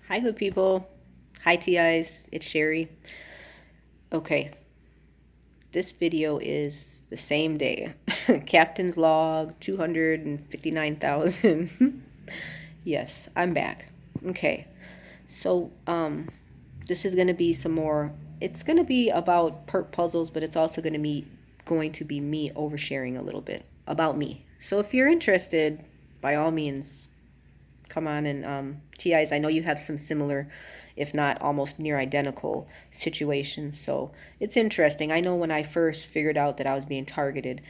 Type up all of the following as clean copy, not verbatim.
Hi, good people. Hi, TIs. It's Sherry. Okay, this video is the same day. Captain's log 259,000. Yes, I'm back. Okay, so this is gonna be some more. It's gonna be about perk puzzles, but it's also gonna be me oversharing a little bit about me. So if you're interested, by all means, come on and TIs, I know you have some similar, if not almost near identical situations. So it's interesting. I know when I first figured out that I was being targeted,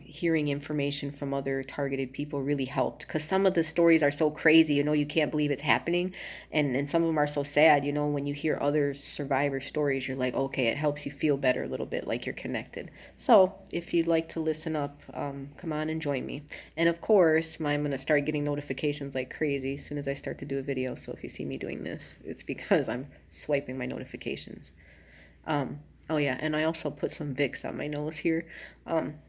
hearing information from other targeted people really helped because some of the stories are so crazy, you can't believe it's happening. And some of them are so sad, when you hear other survivor stories, you're like, okay, it helps you feel better a little bit, like you're connected. So if you'd like to listen up, come on and join me. And of course, I'm going to start getting notifications like crazy as soon as I start to do a video. So if you see me doing this, it's because I'm swiping my notifications. Um, oh yeah, and I also put some Vicks on my nose here.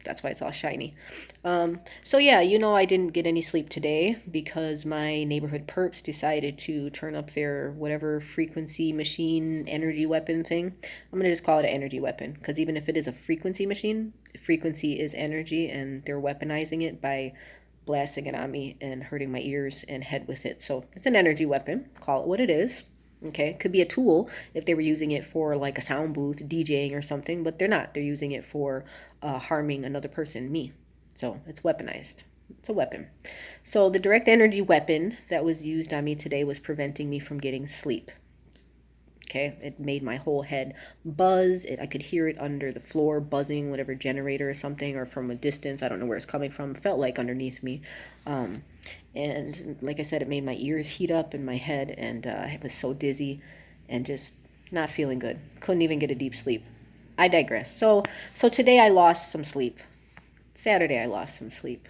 That's why it's all shiny. So yeah, I didn't get any sleep today because my neighborhood perps decided to turn up their whatever frequency machine energy weapon thing. I'm gonna just call it an energy weapon because even if it is a frequency machine, frequency is energy, and they're weaponizing it by blasting it on me and hurting my ears and head with it. So it's an energy weapon. Call it what it is. Okay, it could be a tool if they were using it for like a sound booth, DJing or something, but they're not. They're using it for harming another person, me. So it's weaponized. It's a weapon. So the direct energy weapon that was used on me today was preventing me from getting sleep. Okay, it made my whole head buzz. I could hear it under the floor buzzing, whatever generator or something, or from a distance. I don't know where it's coming from. It felt like underneath me. Um, and like I said, it made my ears heat up in my head, and I was so dizzy and just not feeling good. Couldn't even get a deep sleep. I digress. So today I lost some sleep. Saturday I lost some sleep.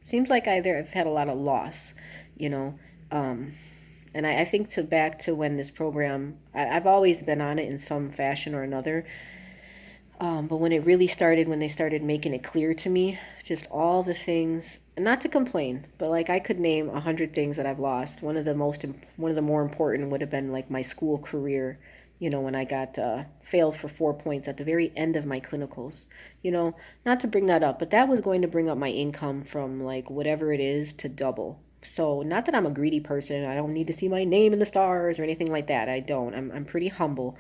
Seems like I've had a lot of loss, you know. Um, and I think to back to when this program, I've always been on it in some fashion or another. But when it really started, when they started making it clear to me, just all the things, not to complain, but like I could name 100 things that I've lost. One of the more important would have been like my school career. When I got failed for 4 points at the very end of my clinicals. Not to bring that up, but that was going to bring up my income from like whatever it is to double. So not that I'm a greedy person. I don't need to see my name in the stars or anything like that. I don't. I'm pretty humble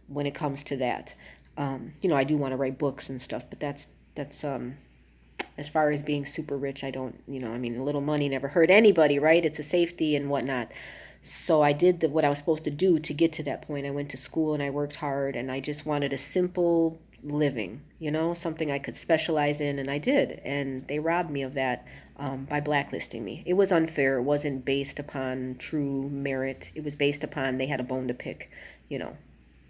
when it comes to that. I do want to write books and stuff, but that's as far as being super rich, I don't, I mean, a little money never hurt anybody, right? It's a safety and whatnot. So I did what I was supposed to do to get to that point. I went to school and I worked hard, and I just wanted a simple living, something I could specialize in, and I did. And they robbed me of that by blacklisting me. It was unfair. It wasn't based upon true merit. It was based upon they had a bone to pick, you know.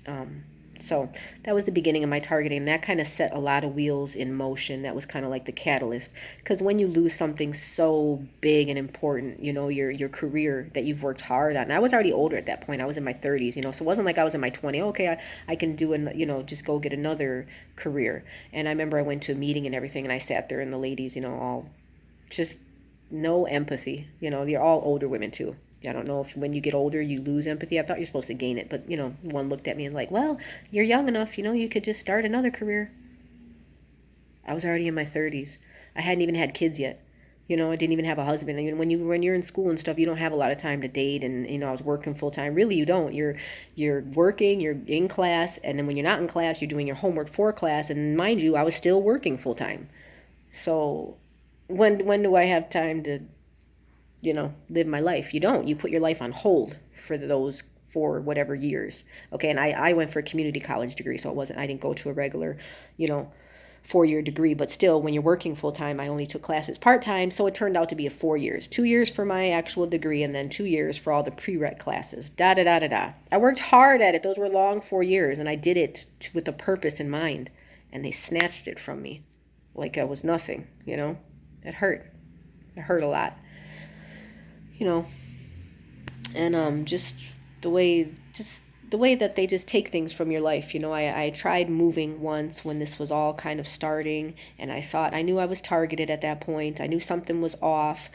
Um, so that was the beginning of my targeting. That kind of set a lot of wheels in motion. That was kind of like the catalyst. Because when you lose something so big and important, your career that you've worked hard on. I was already older at that point. I was in my 30s, so it wasn't like I was in my 20s. Okay, I can do, just go get another career. And I remember I went to a meeting and everything, and I sat there, and the ladies, all just no empathy. They're all older women too. I don't know if when you get older you lose empathy. I thought you're supposed to gain it, but one looked at me and like, well, you're young enough, you could just start another career. I was already in my 30s. I hadn't even had kids yet. I didn't even have a husband. And when you're in school and stuff, you don't have a lot of time to date. And I was working full time. Really, you don't. You're working. You're in class, and then when you're not in class, you're doing your homework for class. And mind you, I was still working full time. So when do I have time to live my life? You don't. You put your life on hold for those for whatever years. Okay, and I went for a community college degree, so I didn't go to a regular, you know, 4 year degree, but still when you're working full time, I only took classes part time, so it turned out to be a 4 years. 2 years for my actual degree and then 2 years for all the prereq classes. Da da da da da. I worked hard at it. Those were long 4 years, and I did it with a purpose in mind, and they snatched it from me like I was nothing, It hurt. It hurt a lot, you know, and just the way that they just take things from your life. I tried moving once when this was all kind of starting, and I knew I was targeted at that point. I knew something was off.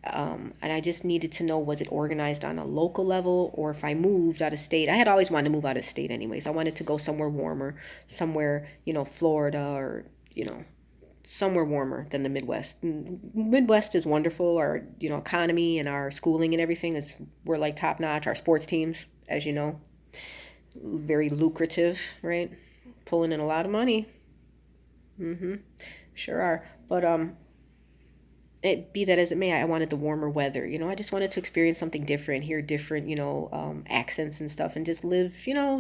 And I just needed to know, was it organized on a local level, or if I moved out of state. I had always wanted to move out of state anyways. I wanted to go somewhere warmer, somewhere, Florida, or, somewhere warmer than the Midwest. Midwest is wonderful. Our, economy and our schooling and everything is, we're like top notch. Our sports teams, as you know, very lucrative, right? Pulling in a lot of money. Mm-hmm. Sure are. But it be that as it may, I wanted the warmer weather. I just wanted to experience something different, hear different, accents and stuff, and just live,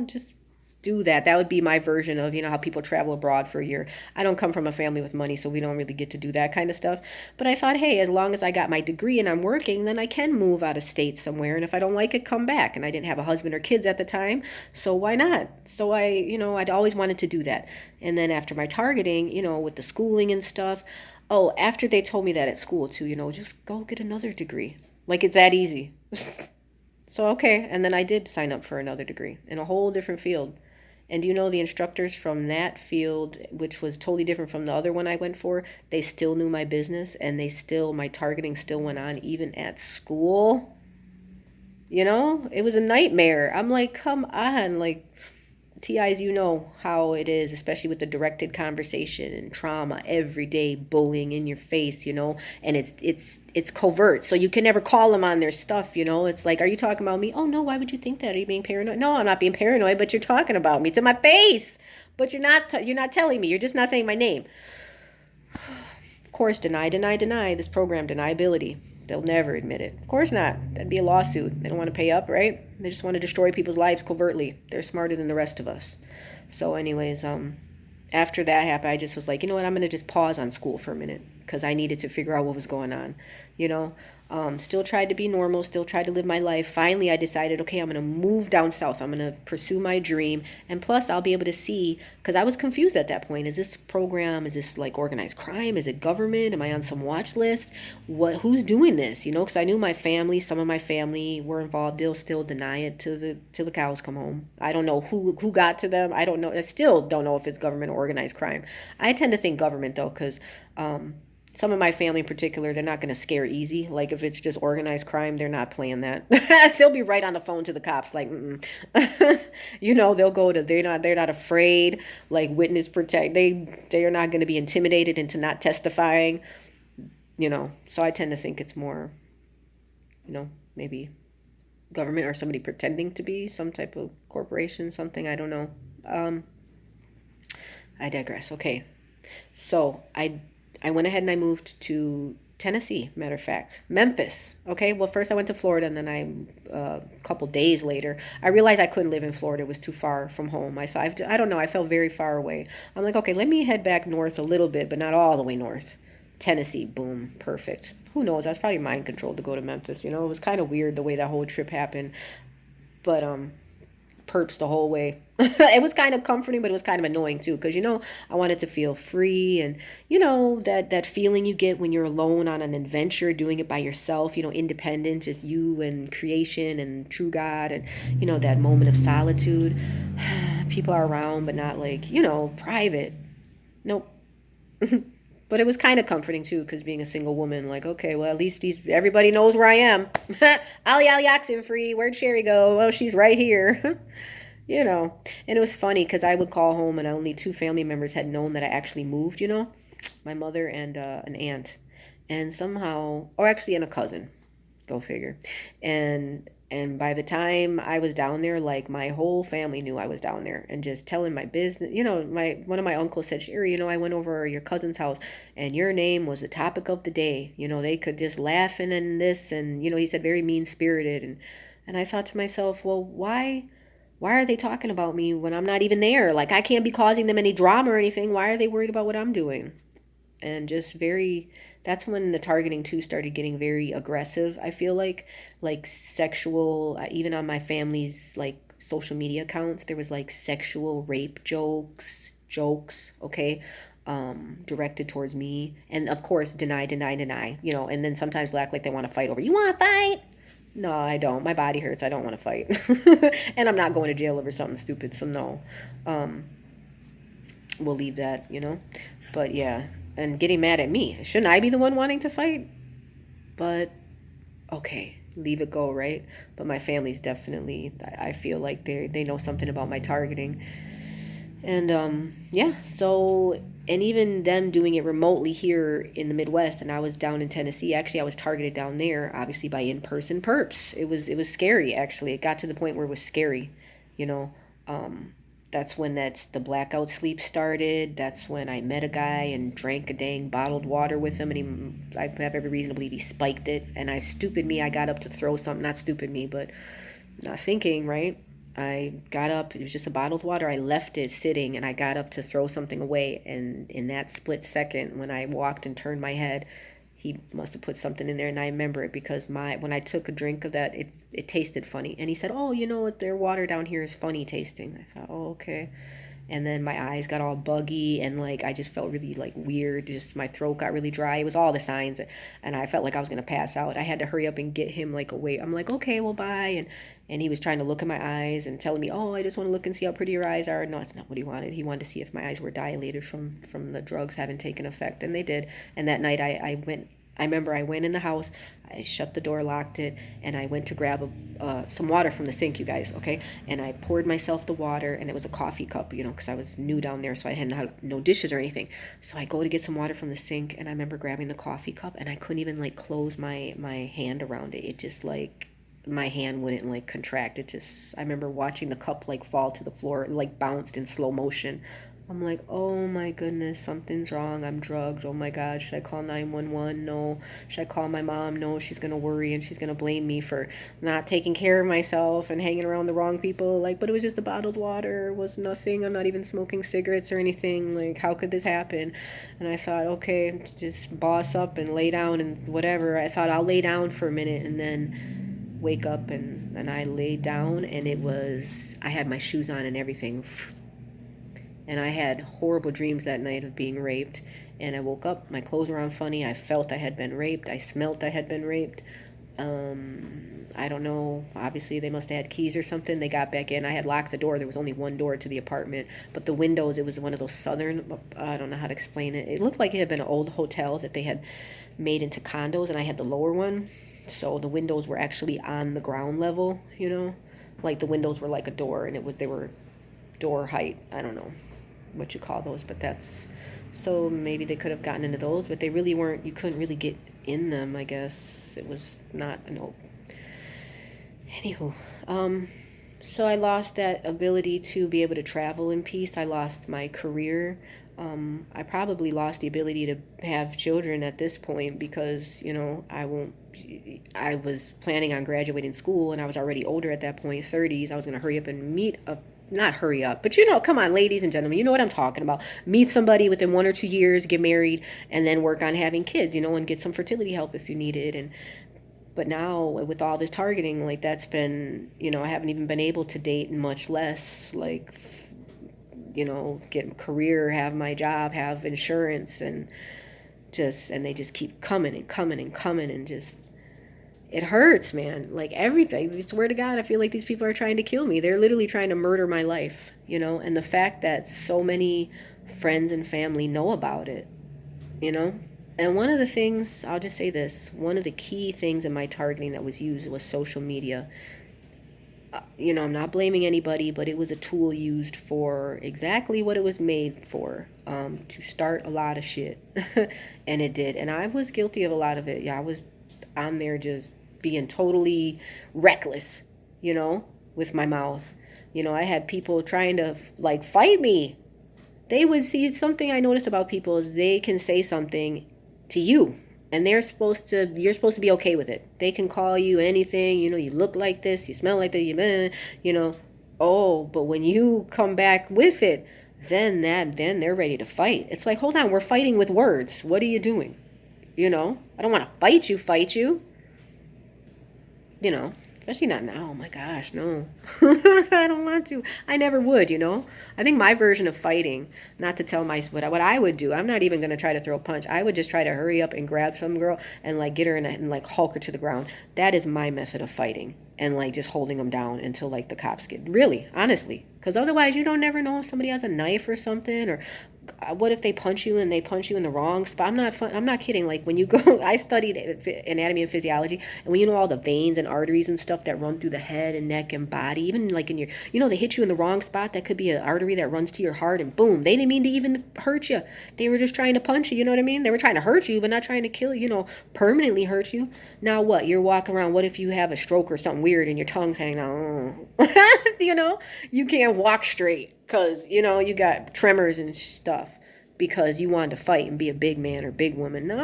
just do that. That would be my version of, how people travel abroad for a year. I don't come from a family with money, so we don't really get to do that kind of stuff. But I thought, hey, as long as I got my degree and I'm working, then I can move out of state somewhere. And if I don't like it, come back. And I didn't have a husband or kids at the time, so why not? So I'd always wanted to do that. And then after my targeting, with the schooling and stuff, oh, after they told me that at school too, just go get another degree. Like it's that easy. So, okay. And then I did sign up for another degree in a whole different field. And the instructors from that field, which was totally different from the other one I went for, they still knew my business, and my targeting still went on even at school. It was a nightmare. I'm like, come on. Like, TIs, you know how it is, especially with the directed conversation and trauma, everyday bullying in your face, and it's covert, so you can never call them on their stuff. It's like, are you talking about me? Oh no, why would you think that? Are you being paranoid? No, I'm not being paranoid, but you're talking about me to my face. But you're not telling me. You're just not saying my name. Of course, deny, deny, deny. This program, deniability. They'll never admit it. Of course not. That'd be a lawsuit. They don't want to pay up, right? They just want to destroy people's lives covertly. They're smarter than the rest of us. So, anyways, after that happened, I just was like, you know what? I'm gonna just pause on school for a minute because I needed to figure out what was going on. You know, still tried to be normal, still tried to live my life. Finally, I decided, okay, I'm going to move down south. I'm going to pursue my dream. And plus, I'll be able to see, because I was confused at that point. Is this program, is this like organized crime? Is it government? Am I on some watch list? Who's doing this? Because I knew my family, some of my family were involved. They'll still deny it till the cows come home. I don't know who got to them. I don't know. I still don't know if it's government or organized crime. I tend to think government, though, because some of my family in particular, they're not going to scare easy. Like if it's just organized crime, they're not playing that. They'll be right on the phone to the cops, like, they'll go to, they're not afraid. Like witness protect, they are not going to be intimidated into not testifying. So I tend to think it's more, maybe government or somebody pretending to be some type of corporation, something, I don't know. I digress. Okay, so I went ahead and I moved to Tennessee, matter of fact. Memphis. Okay, well, first I went to Florida, and then a couple days later, I realized I couldn't live in Florida. It was too far from home. I don't know, I felt very far away. I'm like, okay, let me head back north a little bit, but not all the way north. Tennessee, boom, perfect. Who knows? I was probably mind controlled to go to Memphis. It was kind of weird the way that whole trip happened. But perps the whole way. It was kind of comforting, but it was kind of annoying too, because I wanted to feel free, and that feeling you get when you're alone on an adventure, doing it by yourself. Independent, just you and creation and true God, and that moment of solitude. People are around, but not like private. Nope. But it was kind of comforting too, because being a single woman, like, okay, well, at least everybody knows where I am. Ollie Ollie oxen free. Where'd Sherry go? Oh, she's right here. And it was funny because I would call home and only two family members had known that I actually moved. My mother and an aunt, and somehow, or actually, and a cousin. Go figure. And by the time I was down there, like my whole family knew I was down there, and just telling my business. My one of my uncles said, Sherry, I went over your cousin's house, and your name was the topic of the day. They could just laugh and this, and he said very mean spirited, and I thought to myself, well, why are they talking about me when I'm not even there? Like I can't be causing them any drama or anything. Why are they worried about what I'm doing? And just that's when the targeting too started getting very aggressive. I feel like sexual, even on my family's like social media accounts, there was like sexual rape jokes, okay, directed towards me, and of course deny, deny, deny, and then sometimes they act like they want to fight over, you want to fight? No, I don't. My body hurts. I don't want to fight. And I'm not going to jail over something stupid, so no. We'll leave that. But yeah, and getting mad at me. Shouldn't I be the one wanting to fight? But okay, leave it go, right? But my family's definitely, I feel like they know something about my targeting. And yeah, so and even them doing it remotely here in the Midwest, and I was down in Tennessee. Actually, I was targeted down there, obviously by in-person perps. It was scary. Actually, it got to the point where it was scary. You know, um, that's when the blackout sleep started. That's when I met a guy and drank a dang bottled water with him, and I have every reason to believe he spiked it. And stupid me, I got up to throw something. Not stupid me, but not thinking, right? I got up, it was just a bottled water. I left it sitting and I got up to throw something away. And in that split second, when I walked and turned my head, he must have put something in there. And I remember it because when I took a drink of that, it tasted funny. And he said, "Oh, their water down here is funny tasting." I thought, "Oh, okay." And then my eyes got all buggy and like I just felt really like weird. Just my throat got really dry. It was all the signs, and I felt like I was gonna pass out. I had to hurry up and get him like away. I'm like, "Okay, well, bye." And he was trying to look at my eyes and telling me, "Oh, I just want to look and see how pretty your eyes are." No, that's not what he wanted. He wanted to see if my eyes were dilated from the drugs having taken effect, and they did. And that night I went. I remember I went in the house, I shut the door, locked it, and I went to grab some water from the sink, you guys, okay? And I poured myself the water, and it was a coffee cup, because I was new down there, so I hadn't had no dishes or anything. So I go to get some water from the sink, and I remember grabbing the coffee cup, and I couldn't even like close my hand around it. It just like my hand wouldn't like contract. I remember watching the cup like fall to the floor, it, like bounced in slow motion. I'm like, "Oh my goodness, something's wrong. I'm drugged. Oh my God, should I call 911? No. Should I call my mom? No, she's going to worry and she's going to blame me for not taking care of myself and hanging around the wrong people." Like, but it was just a bottled water. It was nothing. I'm not even smoking cigarettes or anything. Like, how could this happen? And I thought, okay, just boss up and lay down and whatever. I thought I'll lay down for a minute and then wake up, and I laid down, and I had my shoes on and everything, and I had horrible dreams that night of being raped. And I woke up, my clothes were on funny. I felt I had been raped. I smelt I had been raped. I don't know. Obviously, they must have had keys or something. They got back in. I had locked the door. There was only one door to the apartment, but the windows, it was one of those southern, I don't know how to explain it. It looked like it had been an old hotel that they had made into condos, and I had the lower one. So the windows were actually on the ground level, like the windows were like a door, and they were door height. I don't know what you call those, but that's so maybe they could have gotten into those, but they really weren't. You couldn't really get in them. I guess it was not no. Anywho, so I lost that ability to be able to travel in peace. I lost my career. I probably lost the ability to have children at this point because I won't. I was planning on graduating school, and I was already older at that point, 30s. I was going to hurry up and meet a not hurry up, but come on, ladies and gentlemen, you know what I'm talking about. Meet somebody within 1 or 2 years, get married, and then work on having kids, and get some fertility help if you need it. But now with all this targeting, like that's been, I haven't even been able to date, and much less like, get a career, have my job, have insurance, and they just keep coming and coming and coming, and just it hurts, man. Like everything. I swear to God, I feel like these people are trying to kill me. They're literally trying to murder my life, And the fact that so many friends and family know about it, you know. And one of the things, I'll just say this, one of the key things in my targeting that was used was social media. I'm not blaming anybody, but it was a tool used for exactly what it was made for, to start a lot of shit. And it did. And I was guilty of a lot of it. Yeah, I was on there just being totally reckless, with my mouth. I had people trying to like fight me. They would see something. I noticed about people is they can say something to you, and you're supposed to be okay with it. They can call you anything, you look like this, you smell like that, oh, but when you come back with it, then they're ready to fight. It's like, hold on, we're fighting with words. What are you doing? I don't want to fight you, especially not now. Oh my gosh, no. I don't want to. I never would, I think my version of fighting, not to tell what I would do, I'm not even going to try to throw a punch. I would just try to hurry up and grab some girl and like get her and like hulk her to the ground. That is my method of fighting, and like just holding them down until like the cops get, really, honestly. Because otherwise you don't never know if somebody has a knife or something, or What if they punch you and they punch you in the wrong spot? I'm not kidding. Like when you go, I studied anatomy and physiology, and when you know all the veins and arteries and stuff that run through the head and neck and body, even like in your, they hit you in the wrong spot. That could be an artery that runs to your heart, and boom, they didn't mean to even hurt you. They were just trying to punch you. You know what I mean? They were trying to hurt you, but not trying to kill you. Permanently hurt you. Now what? You're walking around. What if you have a stroke or something weird and your tongue's hanging out? You can't walk straight because you got tremors and stuff because you wanted to fight and be a big man or big woman. No,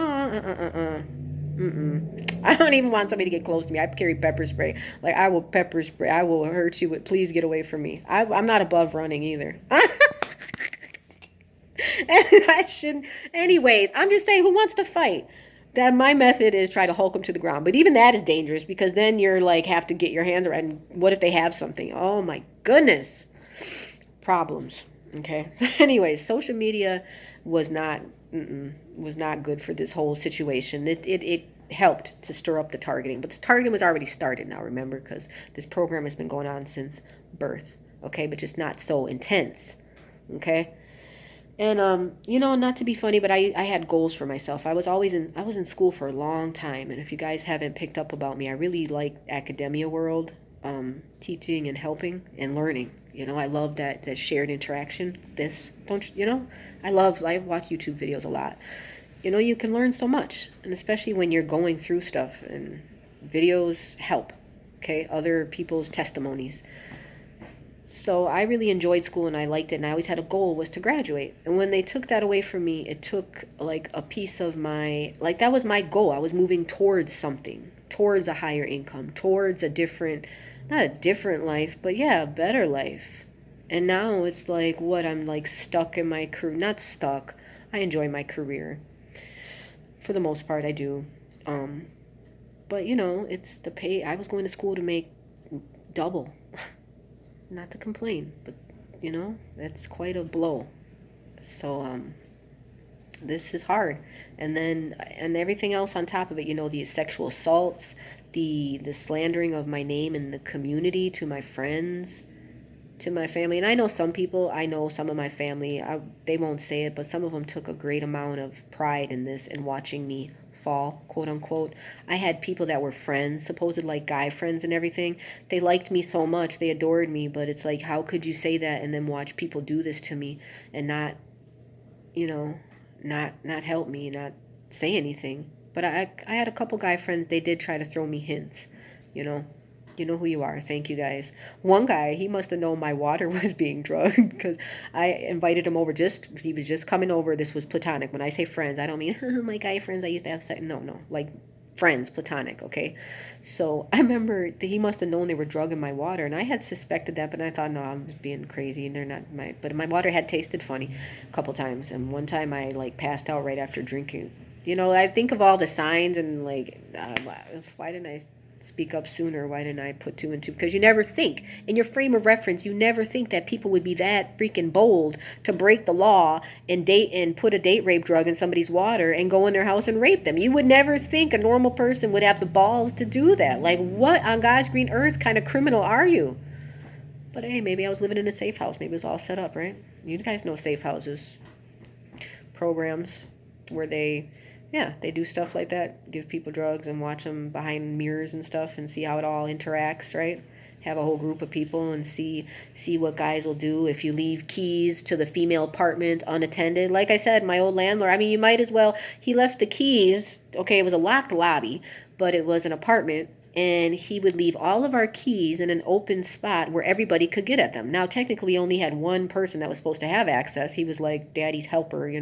Mm-mm. I don't even want somebody to get close to me. I carry pepper spray. Like, I will pepper spray. I will hurt you, but please get away from me. I'm not above running either. I shouldn't. Anyways, I'm just saying, who wants to fight? That my method is try to hulk them to the ground. But even that is dangerous because then you're like have to get your hands around. And what if they have something? Oh my goodness. Problems. Okay. So anyways, social media was not was not good for this whole situation. It helped to stir up the targeting, but this targeting was already started now. Remember, because this program has been going on since birth. Okay, but just not so intense. Okay. And not to be funny, but I had goals for myself. I was in school for a long time, and if you guys haven't picked up about me, I really like academia world, teaching and helping and learning. I love that shared interaction. This don't I watch YouTube videos a lot. You can learn so much, and especially when you're going through stuff, and videos help. Okay, other people's testimonies. So I really enjoyed school and I liked it, and I always had a goal was to graduate. And when they took that away from me, it took like a piece of that was my goal. I was moving towards something, towards a higher income, towards not a different life, but yeah, a better life. And now it's like what I'm like stuck in my career, not stuck. I enjoy my career. For the most part I do. But it's the pay. I was going to school to make double. Not to complain, but that's quite a blow. So this is hard. And everything else on top of it, the sexual assaults, the slandering of my name in the community to my friends, to my family. And I know some of my family, they won't say it, but some of them took a great amount of pride in this and watching me fall, quote unquote. I had people that were friends, supposed like guy friends and everything. They liked me so much, they adored me, but it's like, how could you say that and then watch people do this to me and not, not help me, not say anything. But I had a couple guy friends, they did try to throw me hints, you know. You know who you are. Thank you guys. One guy, he must have known my water was being drugged because I invited him over. He was just coming over. This was platonic. When I say friends, I don't mean my guy friends I used to have sex. No, like friends, platonic, okay? So I remember that he must have known they were drugging my water, and I had suspected that, but I thought, no, I'm just being crazy, and they're not but my water had tasted funny a couple times, and one time I like passed out right after drinking. I think of all the signs and like, why didn't I speak up sooner? Why didn't I put two and two? Because you never think, in your frame of reference, you never think that people would be that freaking bold to break the law and put a date rape drug in somebody's water and go in their house and rape them. You would never think a normal person would have the balls to do that. Like, what on God's green earth kind of criminal are you? But hey, maybe I was living in a safe house. Maybe it was all set up, right? You guys know safe houses programs where they do stuff like that, give people drugs and watch them behind mirrors and stuff and see how it all interacts, right? Have a whole group of people and see what guys will do if you leave keys to the female apartment unattended. Like I said, my old landlord, I mean, you might as well, he left the keys, okay, it was a locked lobby, but it was an apartment, and he would leave all of our keys in an open spot where everybody could get at them. Now, technically, we only had one person that was supposed to have access. He was like daddy's helper, he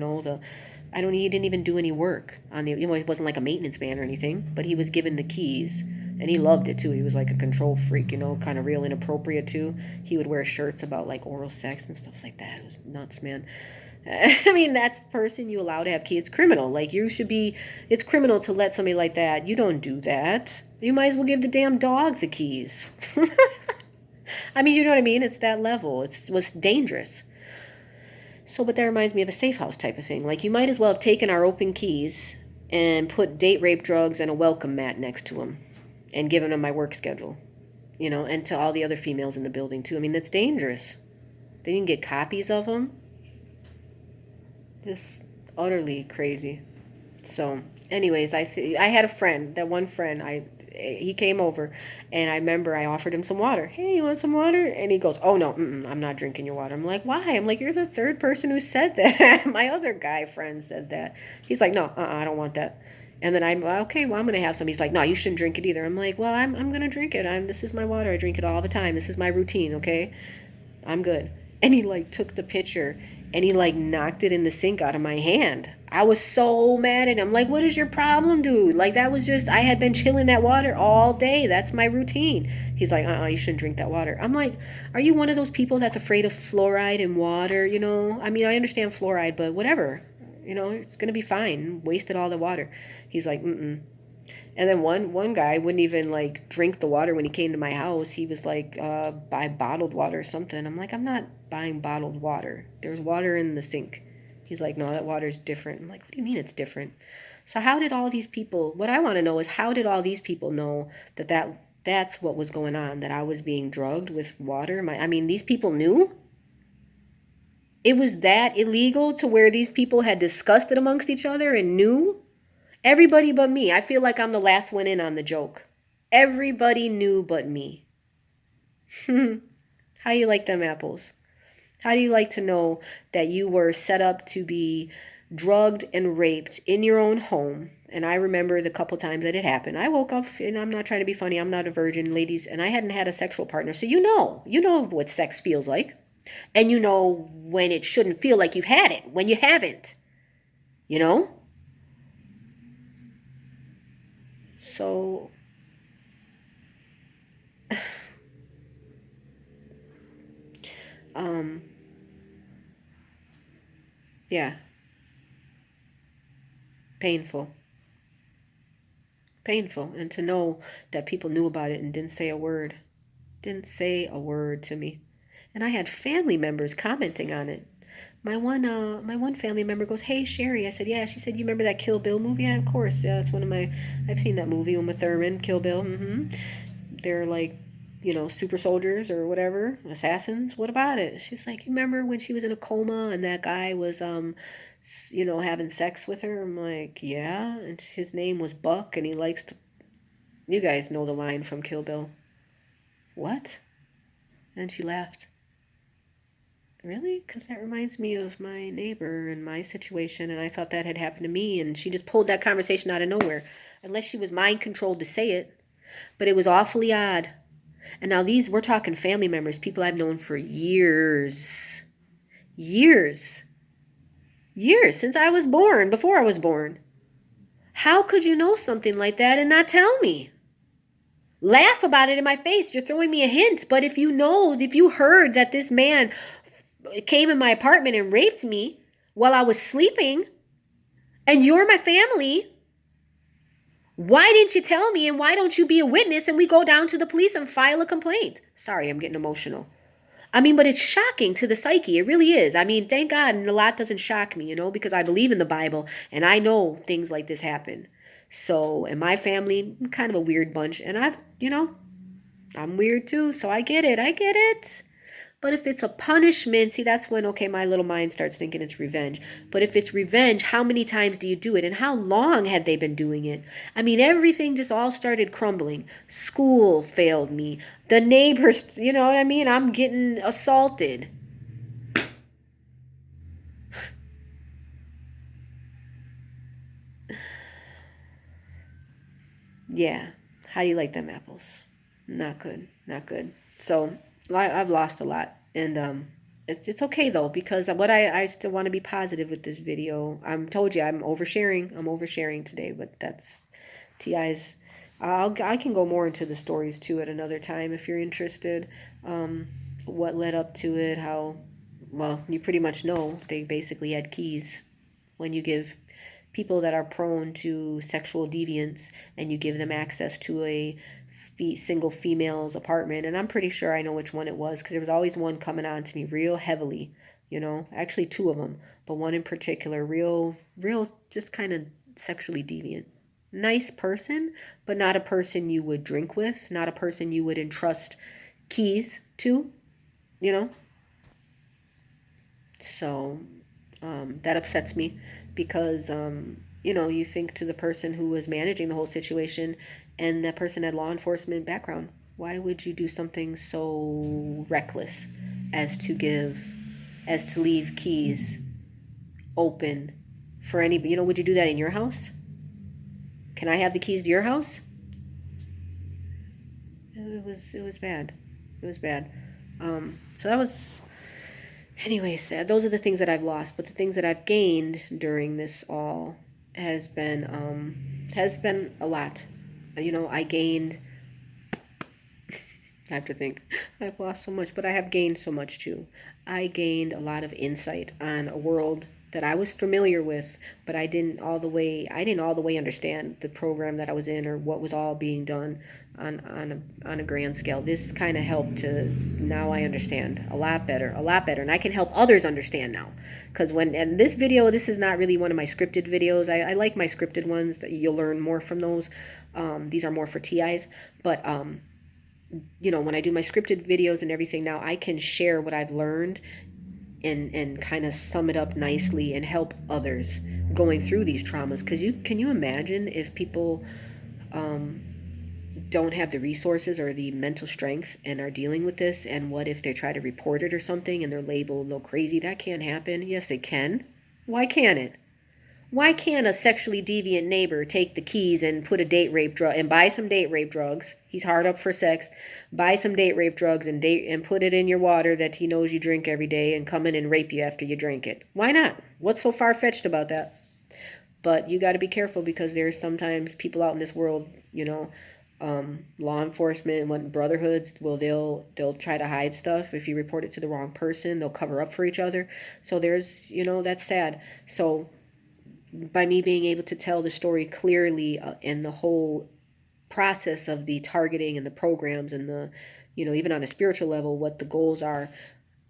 didn't even do any work on he wasn't like a maintenance man or anything, but he was given the keys, and he loved it too. He was like a control freak, kind of real inappropriate too. He would wear shirts about like oral sex and stuff like that. It was nuts, man. I mean, that's the person you allow to have kids. Criminal. Like, it's criminal to let somebody like that. You don't do that. You might as well give the damn dog the keys. I mean, you know what I mean? It's that level. It was dangerous. So, but that reminds me of a safe house type of thing. Like, you might as well have taken our open keys and put date rape drugs and a welcome mat next to them and given them my work schedule, and to all the other females in the building, too. I mean, that's dangerous. They didn't get copies of them. Just utterly crazy. So, anyways, I had a friend, that one friend, he came over, and I remember I offered him some water. Hey, you want some water? And he goes, "Oh no, I'm not drinking your water." I'm like, "Why?" I'm like, "You're the third person who said that." My other guy friend said that. He's like, "No, I don't want that." And then I'm okay. Well, I'm gonna have some. He's like, "No, you shouldn't drink it either." I'm like, "Well, I'm gonna drink it. This is my water. I drink it all the time. This is my routine. Okay." I'm good. And he like took the pitcher and he like knocked it in the sink out of my hand. I was so mad at him. Like, what is your problem, dude? Like, that was just, I had been chilling that water all day. That's my routine. He's like, you shouldn't drink that water. I'm like, are you one of those people that's afraid of fluoride in water? You know, I mean, I understand fluoride, but whatever. You know, it's going to be fine. Wasted all the water. He's like, mm-mm. And then one guy wouldn't even like drink the water when he came to my house. He was like, buy bottled water or something. I'm like, I'm not buying bottled water. There's water in the sink. He's like, no, that water's different. I'm like, what do you mean it's different? So how did all these people? What I want to know is how did all these people know that's what was going on? That I was being drugged with water? I mean, these people knew. It was that illegal to where these people had discussed it amongst each other and knew. Everybody but me. I feel like I'm the last one in on the joke. Everybody knew but me. How you like them apples? How do you like to know that you were set up to be drugged and raped in your own home? And I remember the couple times that it happened. I woke up, and I'm not trying to be funny, I'm not a virgin, ladies, and I hadn't had a sexual partner. So you know what sex feels like. And you know when it shouldn't feel like you've had it, when you haven't, you know? So um yeah, painful. Painful. And to know that people knew about it and didn't say a word. Didn't say a word to me. And I had family members commenting on it. My one family member goes, "Hey Sherry." I said, "Yeah." She said, "You remember that Kill Bill movie?" "Yeah, of course. Yeah, it's one of my. I've seen that movie. Uma Thurman, Kill Bill. They're like, super soldiers or whatever, assassins. What about it?" She's like, "You remember when she was in a coma and that guy was having sex with her?" I'm like, "Yeah." And his name was Buck, and he likes to. You guys know the line from Kill Bill. What? And she laughed. Really? Because that reminds me of my neighbor and my situation, and I thought that had happened to me, and she just pulled that conversation out of nowhere. Unless she was mind controlled to say it. But it was awfully odd. And now we're talking family members, people I've known for years. Years. Years. Since I was born, before I was born. How could you know something like that and not tell me? Laugh about it in my face. You're throwing me a hint. But if you heard that this man came in my apartment and raped me while I was sleeping, and you're my family, why didn't you tell me, and why don't you be a witness and we go down to the police and file a complaint? Sorry, I'm getting emotional. I mean, but it's shocking to the psyche. It really is. I mean, thank God a lot doesn't shock me, because I believe in the Bible and I know things like this happen. So, in my family, I'm kind of a weird bunch, and I'm weird too, so I get it. I get it. But if it's a punishment, see, that's when, okay, my little mind starts thinking it's revenge. But if it's revenge, how many times do you do it? And how long had they been doing it? I mean, everything just all started crumbling. School failed me. The neighbors, you know what I mean? I'm getting assaulted. Yeah. How do you like them apples? Not good. Not good. So I've lost a lot. And it's okay though, because I still want to be positive with this video. I'm told you I'm oversharing. I'm oversharing today, but that's TI's. I can go more into the stories too at another time if you're interested. Um, what led up to it, how, well, you pretty much know they basically had keys. When you give people that are prone to sexual deviance and you give them access to a single female's apartment, and I'm pretty sure I know which one it was because there was always one coming on to me real heavily, actually two of them, but one in particular, real, just kind of sexually deviant. Nice person, but not a person you would drink with, not a person you would entrust keys to, you know? So That upsets me because, you think to the person who was managing the whole situation and that person had law enforcement background. Why would you do something so reckless as to give, as to leave keys open for anybody? Would you do that in your house? Can I have the keys to your house? It was bad. It was bad. So that was, anyways, those are the things that I've lost. But the things that I've gained during this all has been a lot. I gained. I have to think. I've lost so much, but I have gained so much too. I gained a lot of insight on a world that I was familiar with, but I didn't all the way understand the program that I was in or what was all being done on a grand scale. This kind of helped to, now I understand a lot better, and I can help others understand now. Because and this video, this is not really one of my scripted videos. I like my scripted ones. That you'll learn more from those. These are more for TIs, but when I do my scripted videos and everything now, I can share what I've learned and kind of sum it up nicely and help others going through these traumas. Because can you imagine if people don't have the resources or the mental strength and are dealing with this, and what if they try to report it or something and they're labeled a little crazy? That can't happen. Yes, it can. Why can't it? Why can't a sexually deviant neighbor take the keys and put a date rape drug and buy some date rape drugs? He's hard up for sex. Buy some date rape drugs and put it in your water that he knows you drink every day and come in and rape you after you drink it. Why not? What's so far fetched about that? But you got to be careful because there's sometimes people out in this world, law enforcement, what brotherhoods, well, they'll try to hide stuff. If you report it to the wrong person, they'll cover up for each other. So there's, that's sad. So by me being able to tell the story clearly, and the whole process of the targeting and the programs and the, even on a spiritual level, what the goals are,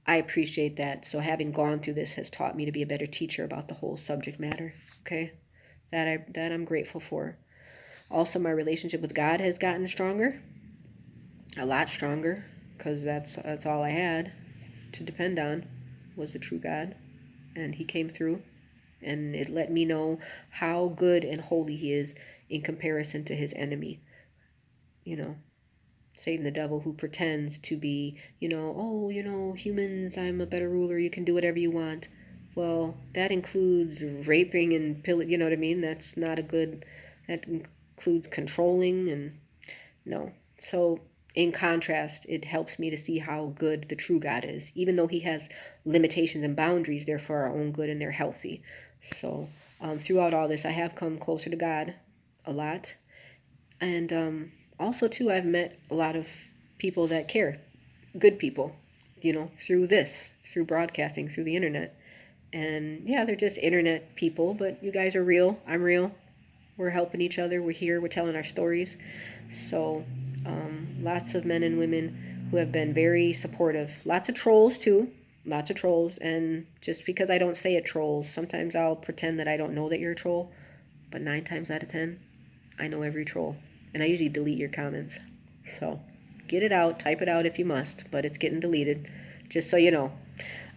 I appreciate that. So having gone through this has taught me to be a better teacher about the whole subject matter. Okay, that I'm grateful for. Also, my relationship with God has gotten stronger, a lot stronger, because that's all I had to depend on, was the true God, and He came through. And it let me know how good and holy He is in comparison to His enemy. Satan, the devil, who pretends to be, oh, humans, I'm a better ruler, you can do whatever you want. Well, that includes raping and pillaging, you know what I mean? That's not a good, that includes controlling, and no. So, in contrast, it helps me to see how good the true God is, even though He has limitations and boundaries. They're for our own good and they're healthy. So, throughout all this, I have come closer to God a lot. And also, too, I've met a lot of people that care, good people, through broadcasting, through the internet. And yeah, they're just internet people, but you guys are real. I'm real. We're helping each other. We're here. We're telling our stories. So, lots of men and women who have been very supportive. Lots of trolls, too. Lots of trolls. And just because I don't say it, trolls, sometimes I'll pretend that I don't know that you're a troll. But 9 times out of 10, I know every troll. And I usually delete your comments. So, get it out. Type it out if you must. But it's getting deleted. Just so you know.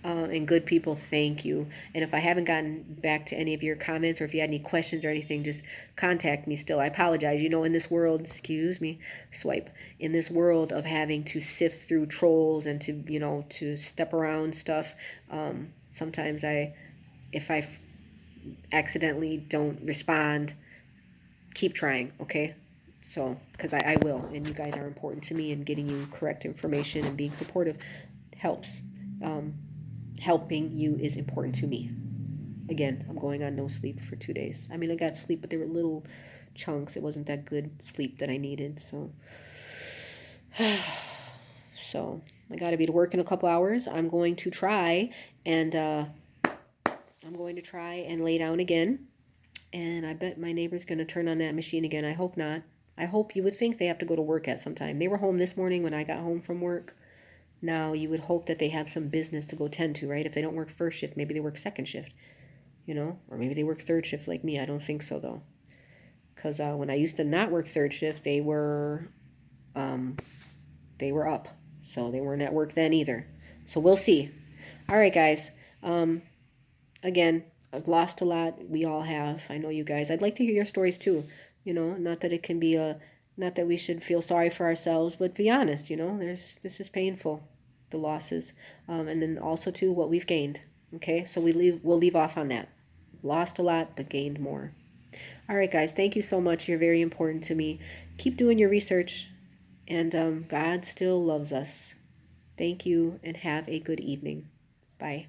And good people, thank you. And if I haven't gotten back to any of your comments, or if you had any questions or anything, just contact me still. I apologize. In this world, excuse me, swipe, in this world of having to sift through trolls and to step around stuff, sometimes if I accidentally don't respond, keep trying, okay? So, because I will, and you guys are important to me, and getting you correct information and being supportive helps. Helping you is important to me. Again, I'm going on no sleep for 2 days. I mean, I got sleep, but they were little chunks. It wasn't that good sleep that I needed. So I got to be to work in a couple hours. I'm going to try and lay down again. And I bet my neighbor's going to turn on that machine again. I hope not. I hope. You would think they have to go to work at some time. They were home this morning when I got home from work. Now, you would hope that they have some business to go tend to, right? If they don't work first shift, maybe they work second shift, or maybe they work third shift like me. I don't think so, though. Because when I used to not work third shift, they were up. So they weren't at work then either. So we'll see. All right, guys. again, I've lost a lot. We all have. I know you guys. I'd like to hear your stories too. Not that it can be not that we should feel sorry for ourselves, but be honest. This is painful, the losses, and then also too what we've gained. Okay, so we'll leave off on that. Lost a lot, but gained more. All right, guys. Thank you so much. You're very important to me. Keep doing your research, and God still loves us. Thank you, and have a good evening. Bye.